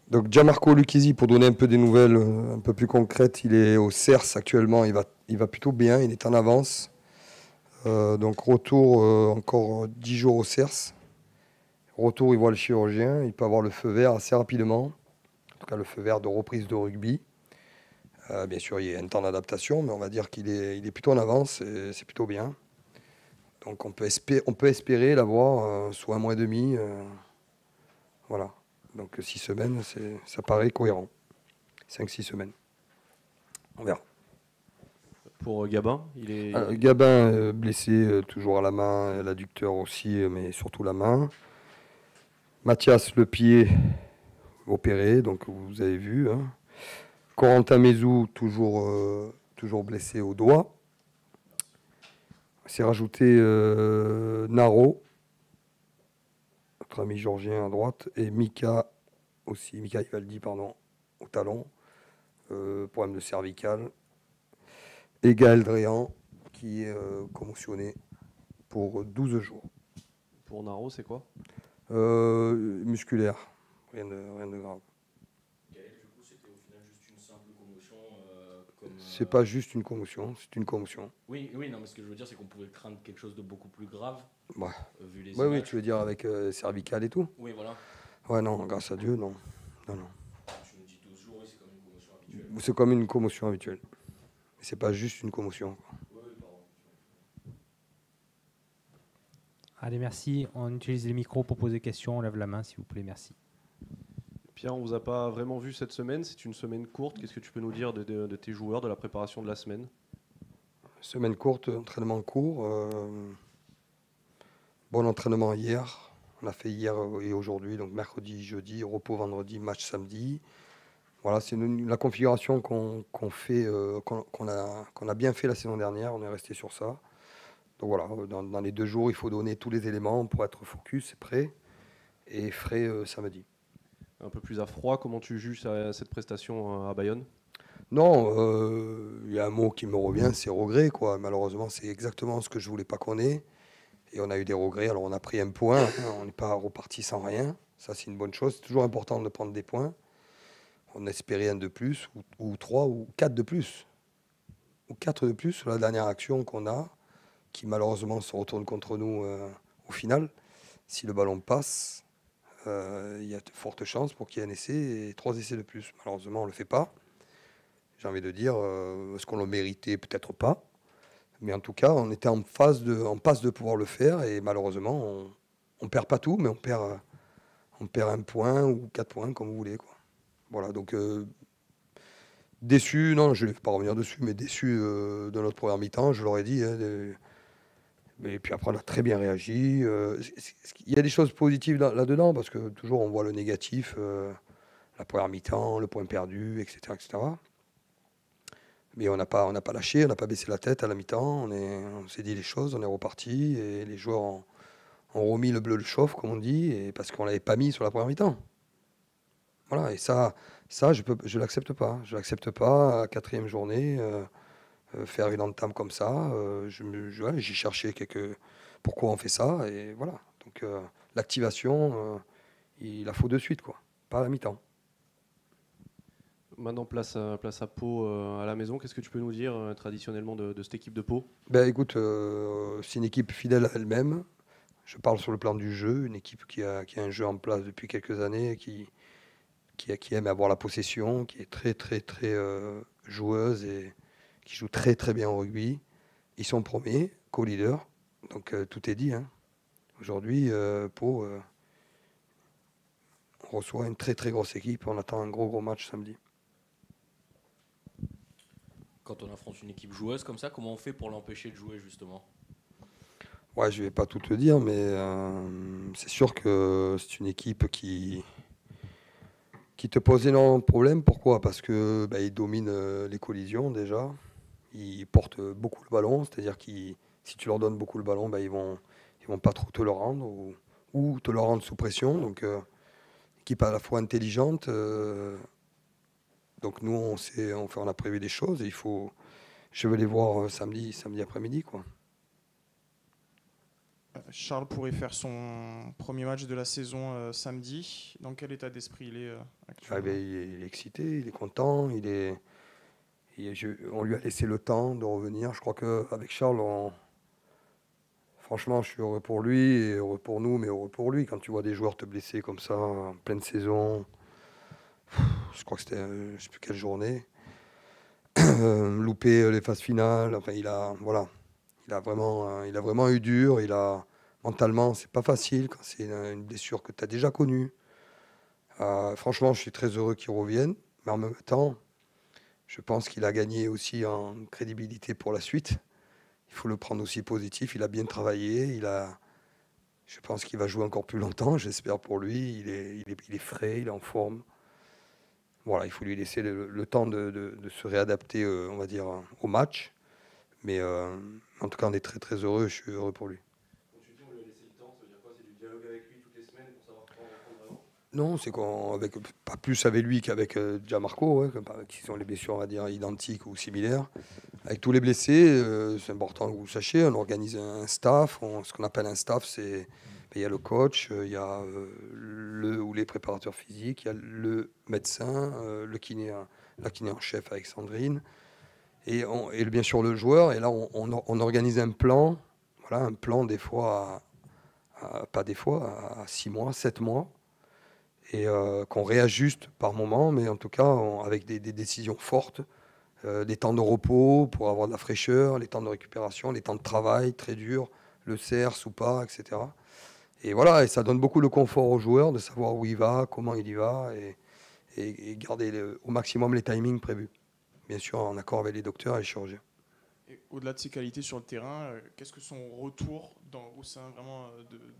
Donc Gianmarco Lucchesi, pour donner un peu des nouvelles un peu plus concrètes, il est au CERS actuellement, il va plutôt bien, il est en avance. Donc retour encore 10 jours au CERS. Retour, il voit le chirurgien, il peut avoir le feu vert assez rapidement, en tout cas le feu vert de reprise de rugby. Bien sûr, il y a un temps d'adaptation, mais on va dire qu'il est plutôt en avance et c'est plutôt bien. Donc on peut espérer l'avoir sous un mois et demi. Voilà. Donc 6 semaines, ça paraît cohérent. 5-6 semaines. On verra. Pour Gabin, Gabin blessé toujours à la main, l'adducteur aussi, mais surtout la main. Mathias le pied opéré, donc vous avez vu. Hein. Corentin Mézou toujours blessé au doigt. C'est rajouté Naro, notre ami georgien à droite, et Mika aussi, Mika Ivaldi, pardon, au talon. Problème de cervical. Et Gaël Dréan, qui est commotionné pour 12 jours. pour Naro, c'est quoi? Musculaire, rien de grave. Gaël, du coup, c'était au final juste une simple commotion C'est pas juste une commotion, c'est une commotion. Oui, oui, non, mais ce que je veux dire, c'est qu'on pouvait craindre quelque chose de beaucoup plus grave, Ouais. vu les Oui, images. tu veux dire avec cervical et tout? Oui, voilà. Ouais, non, grâce à Dieu, non. Non. Tu me dis 12 jours, oui, c'est comme une commotion habituelle. C'est comme une commotion habituelle. Mais c'est pas juste une commotion. Oui, oui, pardon. Allez, merci. On utilise les micros pour poser des questions. On lève la main, s'il vous plaît. Merci. Pierre, on vous a pas vraiment vu cette semaine. C'est une semaine courte. Qu'est-ce que tu peux nous dire de tes joueurs, de la préparation de la semaine? Semaine courte, entraînement court. Bon entraînement hier. On a fait hier et aujourd'hui, donc mercredi, jeudi, repos vendredi, match samedi. Voilà, c'est la configuration qu'on fait, qu'on a bien fait la saison dernière. On est resté sur ça. Donc voilà, dans les 2 jours, il faut donner tous les éléments pour être focus et prêt et frais samedi. Un peu plus à froid, comment tu juges cette prestation à Bayonne? Non, il y a un mot qui me revient, c'est regret, quoi. Malheureusement, c'est exactement ce que je voulais pas qu'on ait. Et on a eu des regrets. Alors on a pris un point, hein, on n'est pas reparti sans rien. Ça, c'est une bonne chose. C'est toujours important de prendre des points. On espérait un de plus, ou 3, ou 4 de plus. Ou 4 de plus sur la dernière action qu'on a, qui malheureusement se retourne contre nous au final. Si le ballon passe, il y a de fortes chances pour qu'il y ait un essai et 3 essais de plus. Malheureusement, on ne le fait pas. J'ai envie de dire, est-ce qu'on le méritait? Peut-être pas. Mais en tout cas, on était en passe de pouvoir le faire. Et malheureusement, on ne perd pas tout, mais on perd 1 point ou 4 points, comme vous voulez, quoi. Voilà, donc déçu, non, je ne vais pas revenir dessus, mais déçu de notre première mi-temps, je l'aurais dit. Hein, et puis après, on a très bien réagi. Il y a des choses positives là-dedans, parce que toujours on voit le négatif, la première mi-temps, le point perdu, etc. etc. Mais on n'a pas lâché, on n'a pas baissé la tête à la mi-temps, on s'est dit les choses, on est reparti, et les joueurs ont remis le bleu le chauffe, comme on dit, et parce qu'on ne l'avait pas mis sur la première mi-temps. Voilà, et ça je l'accepte pas. Je l'accepte pas, à 4e journée, faire une entame comme ça. J'ai cherché pourquoi on fait ça, et voilà. Donc l'activation, il la faut de suite, quoi, pas à la mi-temps. Maintenant, place à Pau à la maison. Qu'est-ce que tu peux nous dire traditionnellement de cette équipe de Pau? Ben écoute, c'est une équipe fidèle à elle-même. Je parle sur le plan du jeu, une équipe qui a un jeu en place depuis quelques années, qui aime avoir la possession, qui est très très très joueuse et qui joue très très bien au rugby. Ils sont premiers, co-leaders, donc tout est dit. Hein. Aujourd'hui, Pau, on reçoit une très très grosse équipe, on attend un gros match samedi. Quand on affronte une équipe joueuse comme ça, comment on fait pour l'empêcher de jouer, justement? Ouais, je vais pas tout te dire, mais c'est sûr que c'est une équipe qui te pose énormément de problèmes. Pourquoi? Parce que ils dominent les collisions déjà. Ils portent beaucoup le ballon, c'est-à-dire que si tu leur donnes beaucoup le ballon, ils vont pas trop te le rendre ou te le rendre sous pression. Donc, équipe à la fois intelligente. Donc nous, on a prévu des choses et je vais les voir samedi après-midi, quoi. Charles pourrait faire son premier match de la saison samedi. Dans quel état d'esprit il est actuellement? Il est excité, il est content, on lui a laissé le temps de revenir. Je crois qu'avec Charles, franchement, je suis heureux pour lui, et heureux pour nous, mais heureux pour lui. Quand tu vois des joueurs te blesser comme ça, en pleine saison, je crois que c'était, je ne sais plus quelle journée, louper les phases finales, enfin, il a vraiment eu dur. Mentalement, c'est pas facile quand c'est une blessure que tu as déjà connue. Franchement, je suis très heureux qu'il revienne, mais en même temps, je pense qu'il a gagné aussi en crédibilité pour la suite. Il faut le prendre aussi positif. Il a bien travaillé. Je pense qu'il va jouer encore plus longtemps. J'espère pour lui. Il est frais, il est en forme. Voilà, il faut lui laisser le temps de se réadapter, on va dire, au match. Mais en tout cas, on est très très heureux. Je suis heureux pour lui. Quand tu dis on lui a laissé le temps, ça veut dire quoi? C'est du dialogue avec lui toutes les semaines pour savoir comment répondre vraiment? Non, c'est pas plus avec lui qu'avec Gianmarco, ouais, qui sont les blessures, on va dire, identiques ou similaires. Avec tous les blessés, c'est important que vous le sachiez, on organise un staff. Ce qu'on appelle un staff, il y a le coach, il y a le ou les préparateurs physiques, il y a le médecin, la kiné en chef avec Sandrine, et bien sûr le joueur. Et là, on organise un plan, voilà, un plan des fois, pas des fois, à 6 mois, 7 mois, et qu'on réajuste par moment, mais en tout cas avec des décisions fortes, des temps de repos pour avoir de la fraîcheur, les temps de récupération, les temps de travail très durs, le CERS ou pas, etc. Et voilà, et ça donne beaucoup de confort aux joueurs de savoir où il va, comment il y va, et garder au maximum les timings prévus. Bien sûr, en accord avec les docteurs et les chirurgiens. Et au-delà de ses qualités sur le terrain, qu'est-ce que son retour au sein vraiment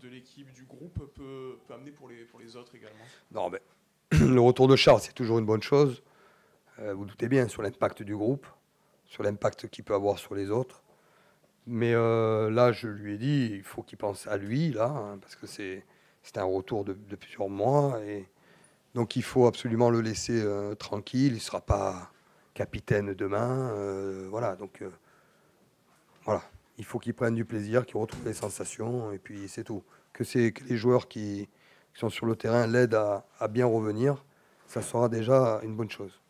de l'équipe, du groupe, peut amener pour les autres également? Non, mais le retour de Charles, c'est toujours une bonne chose. Vous doutez bien sur l'impact du groupe, sur l'impact qu'il peut avoir sur les autres. Mais là, je lui ai dit, il faut qu'il pense à lui, là, hein, parce que c'est un retour de plusieurs mois. Et donc, il faut absolument le laisser tranquille. Il ne sera pas capitaine demain. Voilà, donc voilà. Il faut qu'il prenne du plaisir, qu'il retrouve les sensations, et puis c'est tout. Que les joueurs qui sont sur le terrain l'aident à bien revenir, ça sera déjà une bonne chose.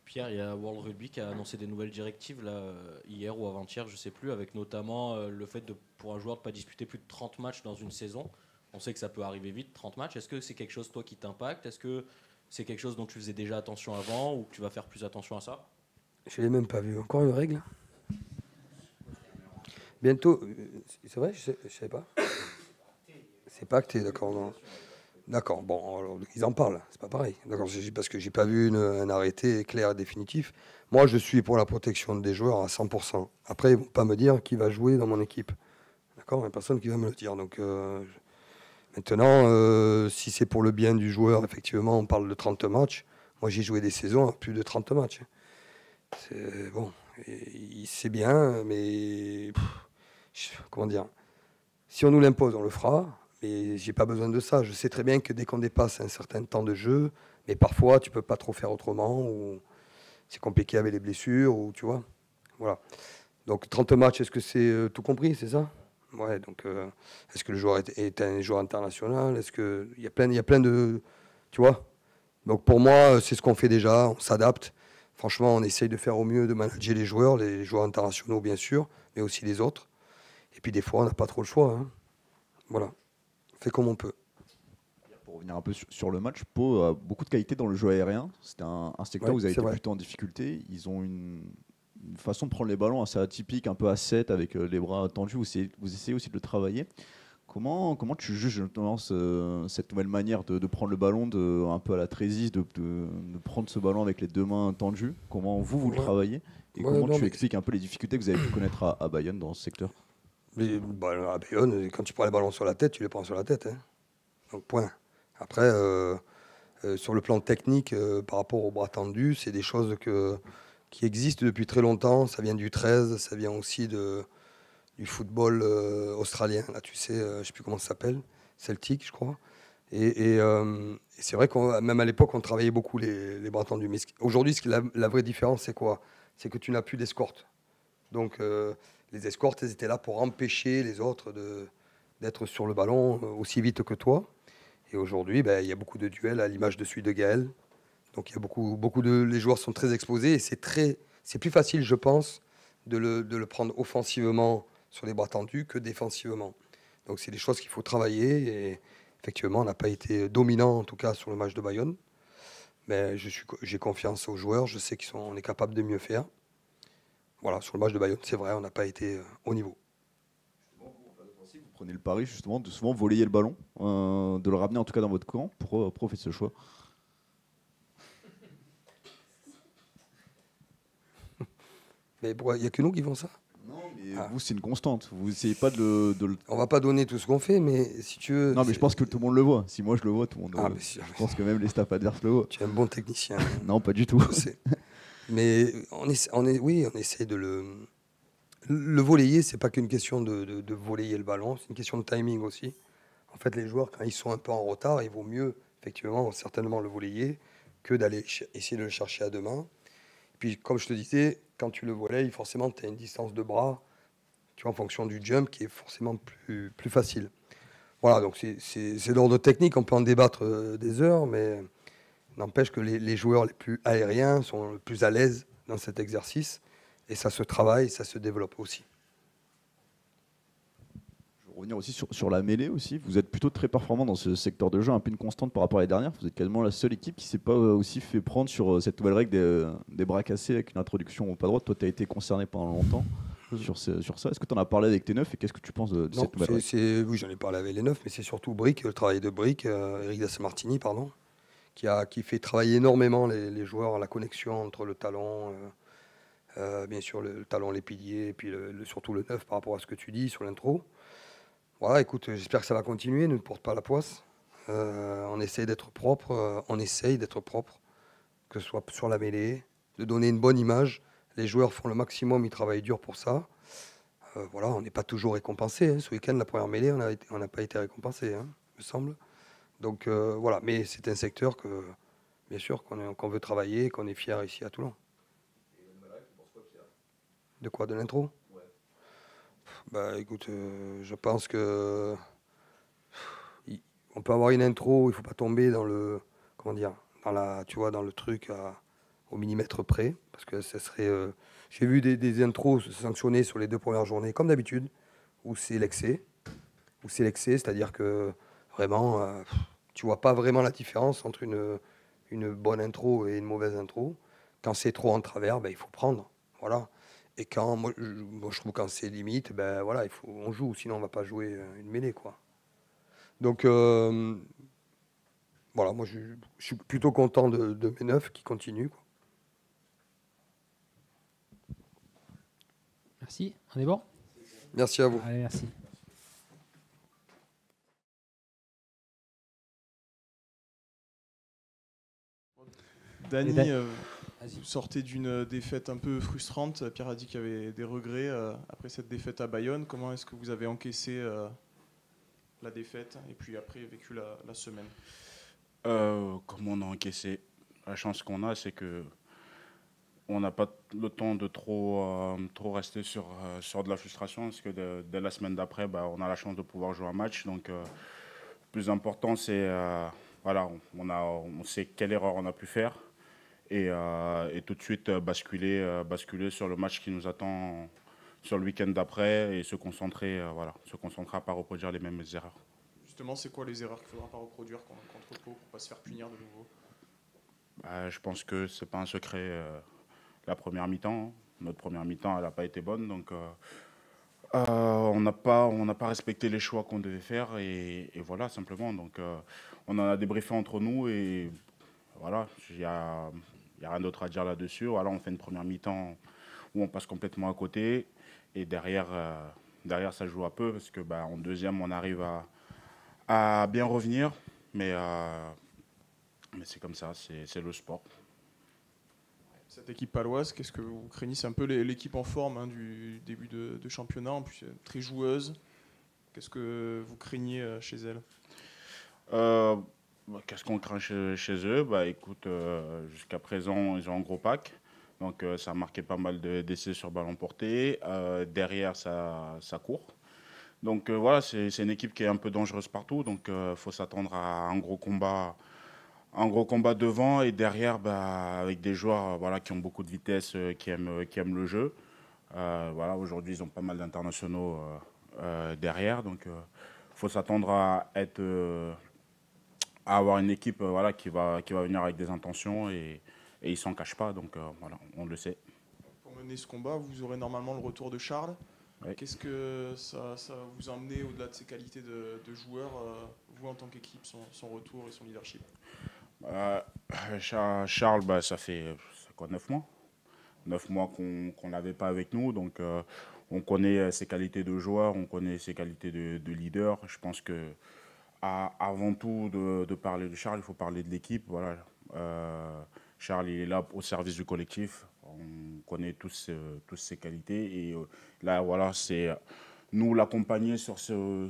Pierre, il y a World Rugby qui a annoncé des nouvelles directives là, hier ou avant-hier, je ne sais plus, avec notamment le fait pour un joueur de ne pas disputer plus de 30 matchs dans une saison. On sait que ça peut arriver vite, 30 matchs. Est-ce que c'est quelque chose, toi, qui t'impacte? Est-ce que c'est quelque chose dont tu faisais déjà attention avant ou que tu vas faire plus attention à ça? Je ne l'ai même pas vu. Encore une règle? Bientôt. C'est vrai? Je ne savais pas. C'est pas acté, d'accord. Non. D'accord, bon, alors, ils en parlent, c'est pas pareil. D'accord, parce que j'ai pas vu un arrêté clair et définitif. Moi, je suis pour la protection des joueurs à 100%. Après, ils vont pas me dire qui va jouer dans mon équipe. D'accord, il n'y a personne qui va me le dire. Donc, maintenant, si c'est pour le bien du joueur, effectivement, on parle de 30 matchs. Moi, j'ai joué des saisons à plus de 30 matchs. C'est bon, c'est bien, mais comment dire? Si on nous l'impose, on le fera. Mais j'ai pas besoin de ça. Je sais très bien que dès qu'on dépasse un certain temps de jeu, mais parfois tu peux pas trop faire autrement, ou c'est compliqué avec les blessures, ou tu vois. Voilà. Donc 30 matchs, est-ce que c'est tout compris, c'est ça? Ouais. Donc est-ce que le joueur est un joueur international? Est-ce que il y a plein de, tu vois. Donc pour moi, c'est ce qu'on fait déjà. On s'adapte. Franchement, on essaye de faire au mieux de manager les joueurs internationaux bien sûr, mais aussi les autres. Et puis des fois, on n'a pas trop le choix. Hein. Voilà. On fait comme on peut. Pour revenir un peu sur le match, Pau a beaucoup de qualité dans le jeu aérien. C'était un secteur où vous avez été plutôt en difficulté. Ils ont une façon de prendre les ballons assez atypique, un peu à 7 avec les bras tendus. Vous essayez aussi de le travailler. Comment tu juges justement cette nouvelle manière de prendre le ballon, un peu à la Trésis, de prendre ce ballon avec les deux mains tendues? Comment vous le travaillez? Et comment tu expliques un peu les difficultés que vous avez pu connaître à Bayonne dans ce secteur? À Bayonne, quand tu prends les ballons sur la tête, tu les prends sur la tête. Hein. Donc, point. Après, sur le plan technique, par rapport aux bras tendus, c'est des choses qui existent depuis très longtemps. Ça vient du 13, ça vient aussi du football australien. Là, tu sais, je ne sais plus comment ça s'appelle, Celtic, je crois. Et c'est vrai que même à l'époque, on travaillait beaucoup les bras tendus. Mais aujourd'hui, la vraie différence, c'est quoi? C'est que tu n'as plus d'escorte. Donc, Les escortes, elles étaient là pour empêcher les autres d'être sur le ballon aussi vite que toi. Et aujourd'hui, il y a beaucoup de duels à l'image de celui de Gaël. Donc il y a beaucoup les joueurs sont très exposés et c'est plus facile, je pense, de le prendre offensivement sur les bras tendus que défensivement. Donc c'est des choses qu'il faut travailler et effectivement, on n'a pas été dominant en tout cas sur le match de Bayonne. Mais j'ai confiance aux joueurs, je sais qu'on est capable de mieux faire. Voilà, sur le match de Bayonne, c'est vrai, on n'a pas été au niveau. Vous prenez le pari justement de souvent voler le ballon, de le ramener en tout cas dans votre camp. Pourquoi faites ce choix? Mais il n'y a que nous qui font ça. Non, mais vous, c'est une constante. Vous essayez pas de le... On va pas donner tout ce qu'on fait, mais si tu veux... Non, mais je pense que tout le monde le voit. Si moi je le vois, tout le monde le voit. Je pense que même les staffs adverses le voient. Tu es un bon technicien. Non, pas du tout. Mais on essaie de le volley, c'est pas qu'une question de volley le ballon, c'est une question de timing aussi. En fait, les joueurs, quand ils sont un peu en retard, il vaut mieux, effectivement, certainement le volley que d'aller essayer de le chercher à deux mains. Puis, comme je te disais, quand tu le volley, forcément, tu as une distance de bras, tu vois, en fonction du jump, qui est forcément plus facile. Voilà, donc c'est d'ordre technique, on peut en débattre des heures, mais n'empêche que les joueurs les plus aériens sont le plus à l'aise dans cet exercice, et ça se travaille, ça se développe aussi. Je vais revenir aussi sur la mêlée aussi. Vous êtes plutôt très performant dans ce secteur de jeu, un peu une constante par rapport à l'année dernière. Vous êtes quasiment la seule équipe qui ne s'est pas aussi fait prendre sur cette nouvelle règle des bras cassés avec une introduction au pas droit. Toi, tu as été concerné pendant longtemps sur ça. Est-ce que tu en as parlé avec tes neufs et qu'est-ce que tu penses de cette nouvelle règle? Oui, j'en ai parlé avec les neufs, mais c'est surtout Brick, le travail de Brick, Eric Dasmartini, pardon, qui fait travailler énormément les joueurs à la connexion entre le talon, bien sûr le talon, les piliers, et puis surtout le neuf par rapport à ce que tu dis sur l'intro. Voilà, écoute, j'espère que ça va continuer, ne porte pas la poisse. On essaye d'être propre, que ce soit sur la mêlée, de donner une bonne image. Les joueurs font le maximum, ils travaillent dur pour ça. Voilà, on n'est pas toujours récompensé. Hein. Ce week-end, la première mêlée, on n'a pas été récompensé, hein, me semble. Donc voilà, mais c'est un secteur que, bien sûr, qu'on veut travailler, qu'on est fier ici à Toulon. De quoi? De l'intro? Bah écoute, je pense que on peut avoir une intro, il faut pas tomber dans le, comment dire, dans le truc au millimètre près, parce que ça serait, j'ai vu des intros se sanctionner sur les 2 premières journées, comme d'habitude, où c'est l'excès, c'est-à-dire que vraiment, tu vois pas vraiment la différence entre une bonne intro et une mauvaise intro. Quand c'est trop en travers, il faut prendre, voilà. Et quand moi je trouve quand c'est limite, voilà, on joue, sinon on va pas jouer une mêlée, quoi. Donc voilà, moi je suis plutôt content de mes neufs qui continuent, quoi. Merci, on est bon? Merci à vous. Allez, merci. Dany, vous sortez d'une défaite un peu frustrante. Pierre a dit qu'il y avait des regrets après cette défaite à Bayonne. Comment est-ce que vous avez encaissé la défaite et puis après vécu la semaine? Comment on a encaissé? La chance qu'on a, c'est que on n'a pas le temps de trop rester sur de la frustration, parce que dès la semaine d'après, on a la chance de pouvoir jouer un match. Donc, le plus important, c'est voilà, on sait quelle erreur on a pu faire. Et tout de suite basculer sur le match qui nous attend sur le week-end d'après et se concentrer à ne pas reproduire les mêmes erreurs. Justement, c'est quoi les erreurs qu'il ne faudra pas reproduire contre Pau pour ne pas se faire punir de nouveau? Je pense que ce n'est pas un secret. La première mi-temps, notre première mi-temps, elle n'a pas été bonne. Donc on n'a pas respecté les choix qu'on devait faire et voilà, simplement. Donc on en a débriefé entre nous et voilà, il n'y a rien d'autre à dire là-dessus. Voilà, on fait une première mi-temps où on passe complètement à côté. Et derrière ça joue un peu parce que en deuxième, on arrive à bien revenir. Mais c'est comme ça, c'est le sport. Cette équipe paloise, qu'est-ce que vous craignez? C'est un peu l'équipe en forme du début de championnat, en plus très joueuse. Qu'est-ce que vous craignez chez elle? Qu'est-ce qu'on craint chez eux? Écoute, jusqu'à présent, ils ont un gros pack. Donc ça a marqué pas mal d'essais sur ballon porté. Derrière, ça court. Donc voilà, c'est une équipe qui est un peu dangereuse partout. Donc il faut s'attendre à un gros combat devant et derrière, avec des joueurs voilà, qui ont beaucoup de vitesse, qui aiment le jeu. Voilà, aujourd'hui, ils ont pas mal d'internationaux derrière. Donc il faut s'attendre à avoir une équipe voilà, qui va venir avec des intentions et ils ne s'en cachent pas. Donc voilà, on le sait. Pour mener ce combat, vous aurez normalement le retour de Charles. Oui. Qu'est-ce que ça vous a amené au-delà de ses qualités de joueur, vous en tant qu'équipe, son retour et son leadership? Charles, ça fait quoi, 9 mois 9 mois qu'on l'avait pas avec nous. Donc on connaît ses qualités de joueur, on connaît ses qualités de leader. Je pense que avant tout de parler de Charles, il faut parler de l'équipe. Voilà. Charles, il est là au service du collectif. On connaît tous ses qualités. Et là, voilà, c'est nous l'accompagner sur son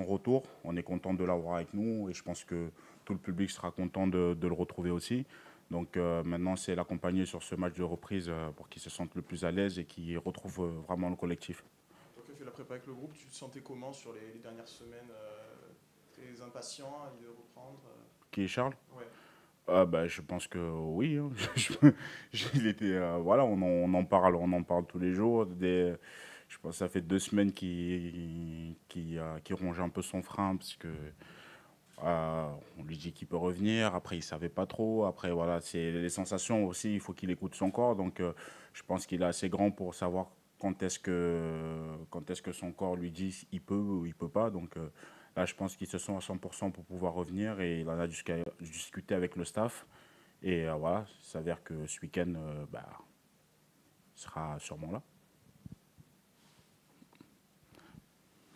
retour. On est content de l'avoir avec nous et je pense que tout le public sera content de le retrouver aussi. Donc maintenant, c'est l'accompagner sur ce match de reprise pour qu'il se sente le plus à l'aise et qu'il retrouve vraiment le collectif. Toi qui as fait la prépa avec le groupe, tu te sentais comment sur les dernières semaines? T'es impatient à l'idée de reprendre? Qui est Charles? Ouais. Je pense que oui. Hein. Il était, voilà, on en parle tous les jours. Je pense que ça fait 2 semaines qu'il ronge un peu son frein parce que on lui dit qu'il peut revenir. Après, il savait pas trop. Après, voilà, c'est les sensations aussi. Il faut qu'il écoute son corps. Donc, je pense qu'il est assez grand pour savoir quand est-ce que son corps lui dit il peut ou il peut pas. Donc là, je pense qu'il se sent à 100% pour pouvoir revenir et il en a discuté avec le staff. Et voilà, il s'avère que ce week-end, il sera sûrement là.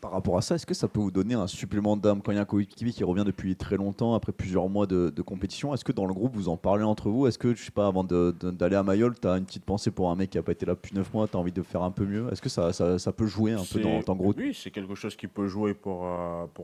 Par rapport à ça, est-ce que ça peut vous donner un supplément d'âme quand il y a un coéquipier qui revient depuis très longtemps, après plusieurs mois de compétition? Est-ce que dans le groupe, vous en parlez entre vous? Est-ce que, je sais pas, avant d'aller à Mayol, tu as une petite pensée pour un mec qui n'a pas été là depuis 9 mois, tu as envie de faire un peu mieux? Est-ce que ça peut jouer un peu dans gros? Oui, c'est quelque chose qui peut jouer pour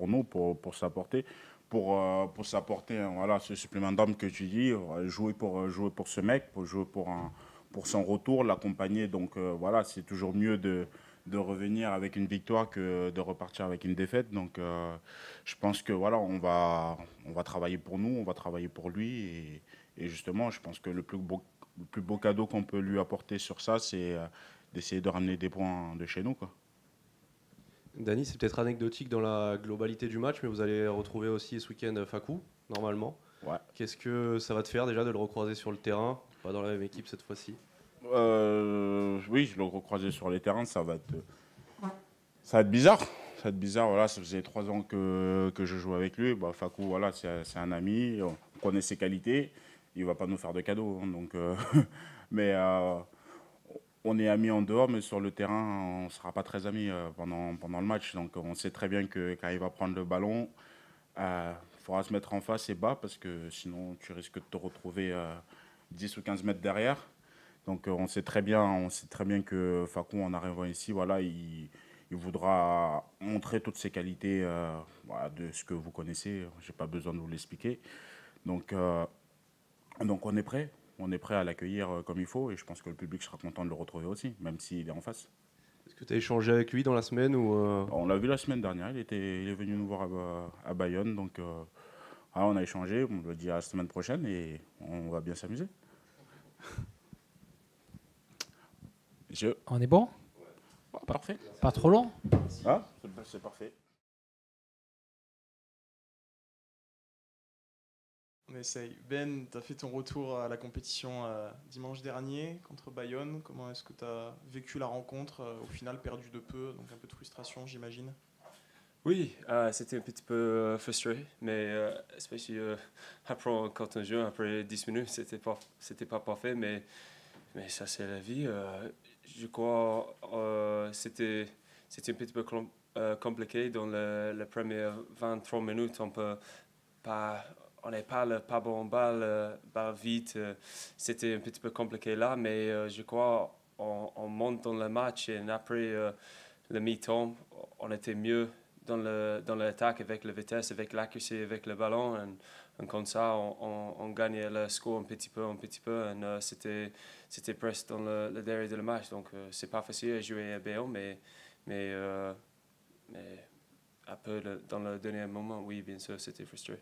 nous, pour s'apporter. Pour s'apporter voilà, ce supplément d'âme que tu dis, jouer pour ce mec, pour jouer pour son retour, l'accompagner. Donc voilà, c'est toujours mieux de revenir avec une victoire que de repartir avec une défaite. Donc je pense que voilà, on va travailler pour nous, on va travailler pour lui. Et justement, je pense que le plus beau cadeau qu'on peut lui apporter sur ça, c'est d'essayer de ramener des points de chez nous, quoi. Dany, c'est peut-être anecdotique dans la globalité du match, mais vous allez retrouver aussi ce week-end Fakou, normalement. Ouais. Qu'est-ce que ça va te faire déjà de le recroiser sur le terrain, pas dans la même équipe cette fois-ci? Oui, je le recroiser sur les terrains, ça va être bizarre. Ça va être bizarre, voilà, ça faisait 3 ans que je joue avec lui. Fakou, voilà, c'est un ami, on connaît ses qualités, il ne va pas nous faire de cadeaux. Hein, donc, mais on est amis en dehors, mais sur le terrain, on ne sera pas très amis pendant le match. Donc on sait très bien que quand il va prendre le ballon, il faudra se mettre en face et bas, parce que sinon tu risques de te retrouver 10 ou 15 mètres derrière. Donc on sait très bien que Fakou, en arrivant ici, voilà, il voudra montrer toutes ses qualités voilà, de ce que vous connaissez. Je n'ai pas besoin de vous l'expliquer. Donc on est prêt. On est prêt à l'accueillir comme il faut et je pense que le public sera content de le retrouver aussi, même s'il est en face. Est-ce que tu as échangé avec lui dans la semaine ou On l'a vu la semaine dernière, il est venu nous voir à Bayonne. Donc on a échangé, on le dit à la semaine prochaine et on va bien s'amuser. On est bon? Parfait. Pas trop long? Ah, c'est parfait. On essaye. Ben, tu as fait ton retour à la compétition dimanche dernier contre Bayonne. Comment est-ce que tu as vécu la rencontre? Au final, perdu de peu, donc un peu de frustration, j'imagine. Oui, c'était un petit peu frustré, mais especially après quand on joue, après 10 minutes, c'était pas parfait, mais ça c'est la vie. Je crois c'était un petit peu compliqué dans les premières 23 minutes. On n'est pas le pas bon balle vite. C'était un petit peu compliqué là, mais je crois on monte dans le match et après le mi-temps, on était mieux dans l'attaque avec la vitesse, avec l'accuracy, avec le ballon. Et comme ça, on gagnait le score un petit peu. Et c'était presque dans le dernier de le match. Donc, c'est pas facile à jouer à Bayonne, mais un peu dans le dernier moment, oui, bien sûr, c'était frustrant.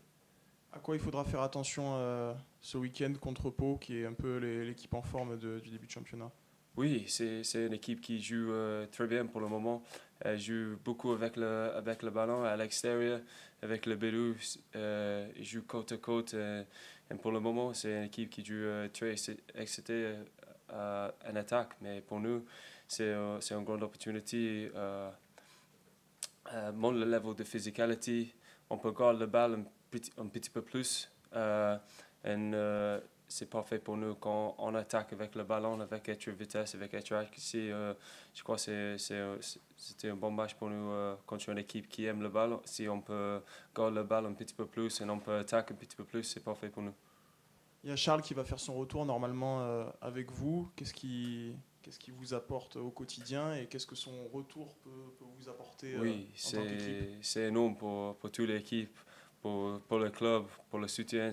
À quoi il faudra faire attention ce week-end contre Pau, qui est un peu l'équipe en forme du début de championnat? Oui, c'est une équipe qui joue très bien pour le moment. Elle joue beaucoup avec le ballon à l'extérieur, avec le ballon. Ils jouent côte à côte. Et pour le moment, c'est une équipe qui joue très excitée en attaque. Mais pour nous, c'est une grande opportunité. Monter le level de physicalité. On peut garder le ballon un petit peu plus. C'est parfait pour nous quand on attaque avec le ballon, avec notre vitesse, avec notre accuracy. Je crois que c'était un bon match pour nous contre une équipe qui aime le ballon. Si on peut garder le ballon un petit peu plus et on peut attaquer un petit peu plus, c'est parfait pour nous. Il y a Charles qui va faire son retour normalement avec vous. Qu'est-ce qui vous apporte au quotidien et qu'est-ce que son retour peut vous apporter en tant qu'équipe? C'est énorme pour toute l'équipe. Pour le club, pour le soutien,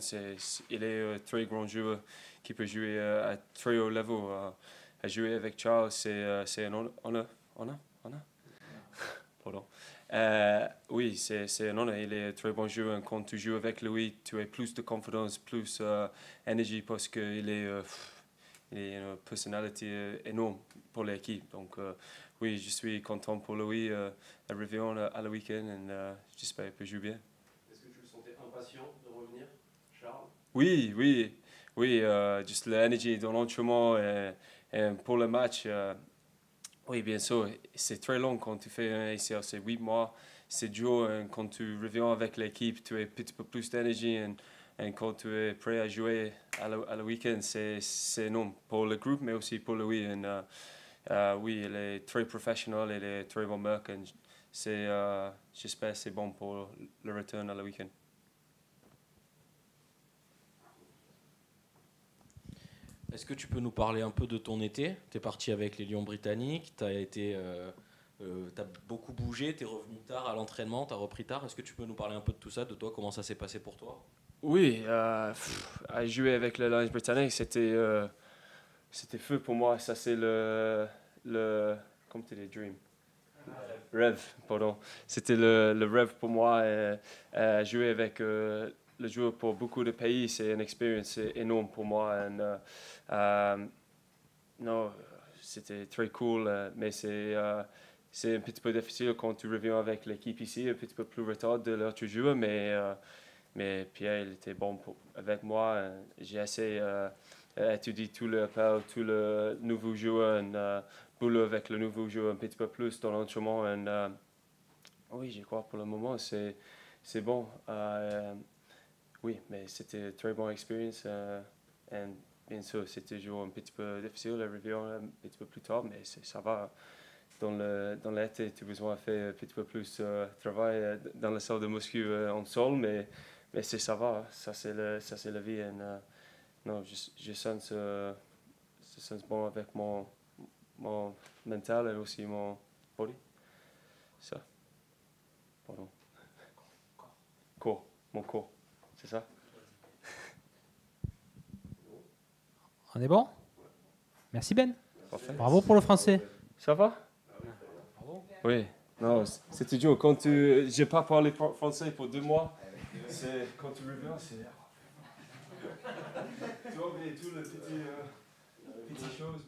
il est un très grand joueur qui peut jouer à très haut niveau. À jouer avec Charles, c'est un honneur. Pardon. Oui, c'est un honneur. Il est un très bon joueur. Quand tu joues avec lui, tu as plus de confiance, plus d'énergie parce qu'il est une personnalité énorme pour l'équipe. Donc, oui, je suis content pour lui à Réveillon à le week-end et j'espère qu'il peut jouer bien. Impatient de revenir, Charles? Oui, juste l'énergie dans l'entraînement et pour le match. Oui, bien sûr, c'est très long quand tu fais un ACL, c'est 8 mois, c'est dur. Quand tu reviens avec l'équipe, tu as un petit peu plus d'énergie et quand tu es prêt à jouer à le week-end, c'est énorme pour le groupe, mais aussi pour lui. Oui, il est très professionnel, il est très bon mec. J'espère que c'est bon pour le retour à le week-end. Est-ce que tu peux nous parler un peu de ton été? Tu es parti avec les Lions britanniques, t'as beaucoup bougé, tu es revenu tard à l'entraînement, tu as repris tard. Est-ce que tu peux nous parler un peu de tout ça, de toi, comment ça s'est passé pour toi? Oui, à jouer avec les Lions britanniques, c'était feu pour moi. Ça, c'est le comment tu dis, dream? Rêve, pardon. C'était le rêve pour moi. Jouer avec le joueur pour beaucoup de pays, c'est une expérience énorme pour moi. Non, c'était très cool, mais c'est un petit peu difficile quand tu reviens avec l'équipe ici, un petit peu plus retard de l'autre joueur, mais Pierre, il était bon avec moi. J'ai essayé d'étudier tout le appel, tout le nouveau joueur, boulot avec le nouveau joueur un petit peu plus dans l'entraînement. Oui, je crois pour le moment, c'est bon. Oui, mais c'était une très bonne expérience. Et bien sûr, c'était toujours un petit peu difficile à revenir un petit peu plus tard, mais ça va. Dans l'été, tu as besoin de faire un petit peu plus de travail dans la salle de muscu en sol, mais ça va. Ça, c'est la vie. Non, je sens bon avec mon mental et aussi mon body. Ça. Pardon. Corps. Mon corps. C'est ça? On est bon? Merci Ben. Parfait. Bravo pour le français. Ça va? Bravo. Oui. Non, c'est dur. Quand j'ai pas parlé français pour 2 mois, c'est quand tu reviens, c'est tu oublies toutes les petites choses.